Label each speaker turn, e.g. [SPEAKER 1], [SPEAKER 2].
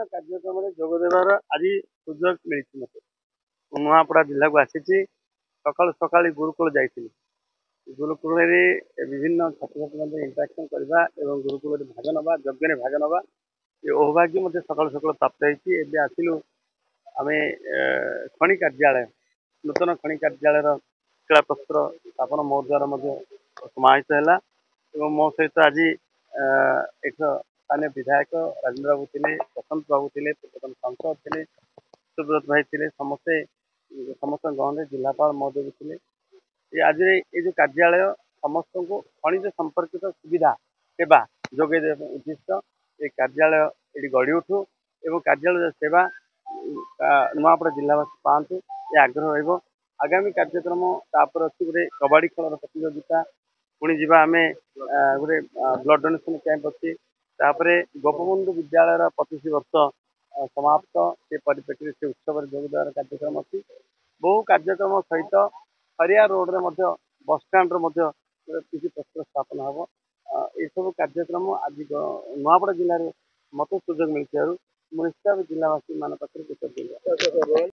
[SPEAKER 1] विभिन्न कार्यक्रम जोग देवार आज सुजोग मिली मत नुआपड़ा जिला को आसी सका सका गुरुकुल जाइए गुरुकुल विभिन्न छात्र छात्री इंटराक्शन करवा गुरुकुल भाग नवा यज्ञ भाग नवा ये अहोभाग्य मत सका सका प्राप्त होती आसिलु आम खनि कार्यालय नूतन खनि कार्यालय शिलापत्र स्थापन मो द्वारा समाहित है मो सहित आज एक स्थानीय विधायक राजेन्द्र बाबू थे बसंत बाबू थे पूर्वतन सांसद थे सुब्रत भाई थे समस्ते समस्त गहन जिलापाल महोदय भी थे आज ये जो कार्यालय समस्त को खनिज संपर्कित सुविधा सेवा जोगे उद्दिष्ट ये कार्यालय ये गढ़ी उठू एवं कार्यालय सेवा नुआपड़ा जिलावासी पातु ये आग्रह रहा आगामी कार्यक्रम तापर अच्छी गोटे कबाड़ी खेल प्रतियोगिता पुणी जी आम गोटे ब्लड डोनेशन कैंप अच्छी गोपबंधु विद्यालय 25 वर्ष समाप्त से परिप्रेक्षी से उत्सव जोगदार कार्यक्रम अच्छी बहु कार्यक्रम सहित हरिया रोड रे बस स्टाण्ड किसी प्रस्तर स्थापन हम ये सब कार्यक्रम आज नुआपड़ा जिले में मत सुजोग मिलता निश्चित जिलावासी मान पाखे कृतज्ञ।